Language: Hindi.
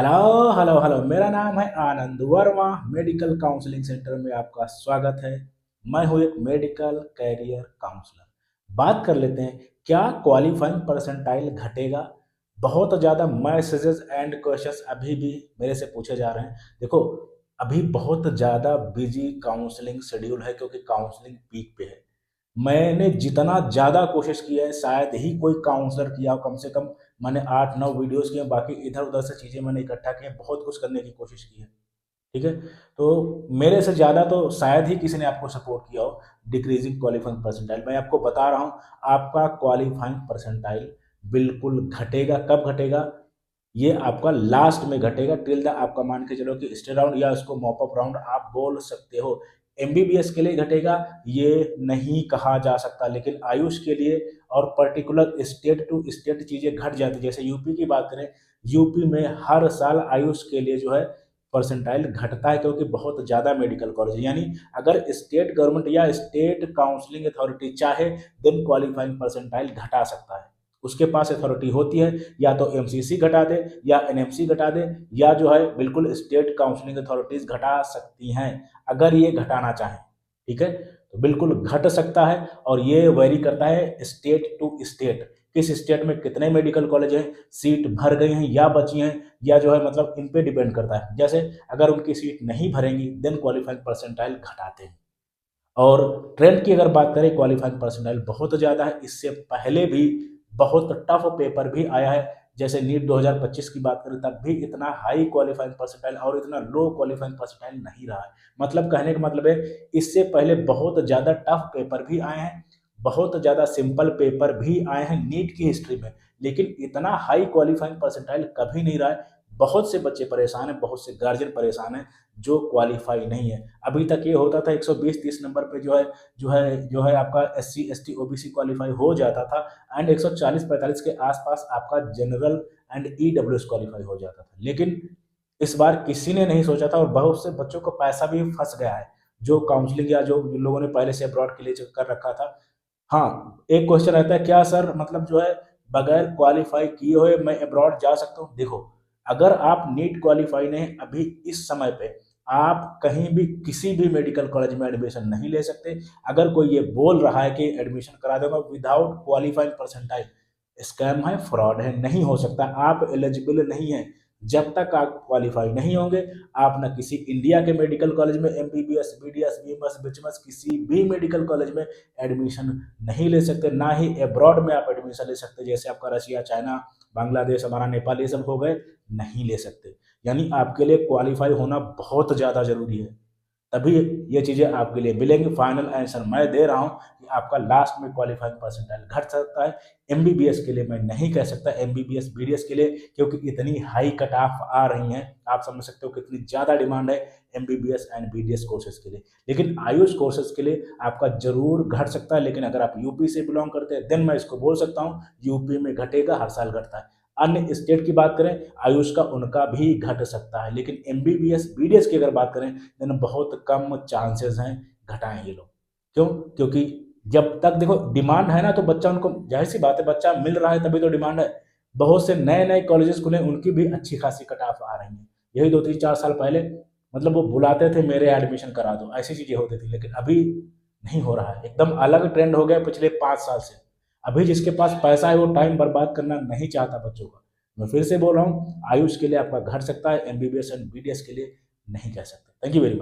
हेलो हेलो हेलो, मेरा नाम है आनंद वर्मा। मेडिकल काउंसलिंग सेंटर में आपका स्वागत है। मैं हूँ एक मेडिकल कैरियर काउंसलर। बात कर लेते हैं, क्या क्वालिफाइंग परसेंटाइल घटेगा? बहुत ज़्यादा मैसेजेस एंड क्वेश्चंस अभी भी मेरे से पूछे जा रहे हैं। देखो, अभी बहुत ज़्यादा बिजी काउंसलिंग शेड्यूल है क्योंकि काउंसलिंग पीक पे है। मैंने जितना ज़्यादा कोशिश की है शायद ही कोई काउंसलर किया हो। कम से कम मैंने 8-9 वीडियोस किए, बाकी इधर-उधर से चीज़ें मैंने इकट्ठा की हैं, बहुत कुछ करने की कोशिश की है, ठीक है? तो मेरे से ज़्यादा तो शायद ही किसी ने आपको सपोर्ट किया हो डिक्रीज़िंग क्वालिफाइंग परसेंटाइल। मैं आपको बता रहा हूँ, आपका क्वालिफाइंग परसेंटाइल बिल्कुल घटेगा। कब घटेगा? ये आपका लास्ट में घटेगा। टिल द आपका मान के चलो कि स्टे राउंड या उसको मॉप अप राउंड आप बोल सकते हो। एमबीबीएस के लिए घटेगा ये नहीं कहा जा सकता, लेकिन आयुष के लिए और पर्टिकुलर स्टेट टू स्टेट चीज़ें घट जाती हैं। जैसे यूपी की बात करें, यूपी में हर साल आयुष के लिए जो है परसेंटाइल घटता है क्योंकि बहुत ज़्यादा मेडिकल कॉलेज है। यानी अगर स्टेट गवर्नमेंट या स्टेट काउंसलिंग अथॉरिटी चाहे देन क्वालिफाइंग परसेंटाइल घटा सकता है। उसके पास अथॉरिटी होती है, या तो एमसीसी घटा दे या एनएमसी घटा दे, या जो है बिल्कुल स्टेट काउंसलिंग अथॉरिटीज घटा सकती हैं अगर ये घटाना चाहें, ठीक है? तो बिल्कुल घट सकता है और ये वेरी करता है स्टेट टू स्टेट। किस स्टेट में कितने मेडिकल कॉलेज हैं, सीट भर गई हैं या बची हैं, या जो है मतलब इन पे डिपेंड करता है। जैसे अगर उनकी सीट नहीं भरेंगी देन क्वालिफाइंग परसेंटाइल घटाते हैं। और ट्रेंड की अगर बात करें, क्वालिफाइंग परसेंटाइल बहुत ज़्यादा है। इससे पहले भी बहुत टफ पेपर भी आया है। जैसे नीट 2025 की बात करें, तब भी इतना हाई क्वालिफाइंग परसेंटाइल और इतना लो क्वालिफाइंग परसेंटाइल नहीं रहा है। मतलब कहने का मतलब है, इससे पहले बहुत ज़्यादा टफ पेपर भी आए हैं, बहुत ज़्यादा सिंपल पेपर भी आए हैं नीट की हिस्ट्री में, लेकिन इतना हाई क्वालिफाइंग परसेंटाइल कभी नहीं रहा है। बहुत से बच्चे परेशान हैं, बहुत से गार्जियन परेशान हैं जो क्वालिफाई नहीं है। अभी तक ये होता था 120-30 नंबर पे जो है आपका एससी एसटी ओबीसी क्वालिफाई हो जाता था, एंड 140-45 के आसपास आपका जनरल एंड ईडब्ल्यूएस क्वालिफाई हो जाता था। लेकिन इस बार किसी ने नहीं सोचा था और बहुत से बच्चों को पैसा भी फंस गया है, जो काउंसलिंग या जो लोगों ने पहले से अब्रॉड के लिए जो कर रखा था। हाँ, एक क्वेश्चन रहता है, क्या सर मतलब जो है बगैर क्वालिफाई किए हुए मैं अब्रॉड जा सकता हूँ? देखो, अगर आप नीट क्वालिफाई नहीं अभी इस समय पे, आप कहीं भी किसी भी मेडिकल कॉलेज में एडमिशन नहीं ले सकते। अगर कोई ये बोल रहा है कि एडमिशन करा दूंगा विदाउट क्वालिफाइंग परसेंटाइल, स्कैम है, फ्रॉड है, नहीं हो सकता। आप एलिजिबल नहीं है। जब तक आप क्वालिफाई नहीं होंगे, आप ना किसी इंडिया के मेडिकल कॉलेज में एमबीबीएस बीडीएस बीएमएस बीएचएमएस किसी भी मेडिकल कॉलेज में एडमिशन नहीं ले सकते, ना ही अब्रॉड में आप एडमिशन ले सकते। जैसे आपका रशिया, चाइना, बांग्लादेश, हमारा नेपाल, ये सब हो गए, नहीं ले सकते। यानी आपके लिए क्वालिफाई होना बहुत ज़्यादा जरूरी है, तभी ये चीज़ें आपके लिए मिलेंगी। फाइनल आंसर मैं दे रहा हूँ कि आपका लास्ट में क्वालिफाइंग परसेंटाइल घट सकता है। एमबीबीएस के लिए मैं नहीं कह सकता, एमबीबीएस बीडीएस के लिए, क्योंकि इतनी हाई कट ऑफ आ रही हैं, आप समझ सकते हो कितनी ज़्यादा डिमांड है एमबीबीएस एंड बीडीएस कोर्सेज के लिए। लेकिन आयुष कोर्सेज के लिए आपका जरूर घट सकता है। लेकिन अगर आप यूपी से बिलोंग करते हैं देन मैं इसको बोल सकता हूँ यूपी में घटेगा, हर साल घटता है। अन्य स्टेट की बात करें आयुष का, उनका भी घट सकता है। लेकिन एमबीबीएस बीडीएस की अगर बात करें देन बहुत कम चांसेस हैं घटाएं ये लोग। क्यों? क्योंकि जब तक देखो डिमांड है ना, तो बच्चा उनको, जाहिर सी बात है, बच्चा मिल रहा है तभी तो डिमांड है। बहुत से नए नए कॉलेजेस खुले, उनकी भी अच्छी खासी कट ऑफ आ रही है। यही 2-3-4 साल पहले मतलब वो बुलाते थे मेरे एडमिशन करा दो, ऐसी चीजें होती थी, लेकिन अभी नहीं हो रहा है। एकदम अलग ट्रेंड हो गया पिछले 5 साल से। अभी जिसके पास पैसा है वो टाइम बर्बाद करना नहीं चाहता बच्चों का। मैं फिर से बोल रहा हूँ, आयुष के लिए आपका घट सकता है, एमबीबीएस एंड बीडीएस के लिए नहीं कह सकते। Thank you very much.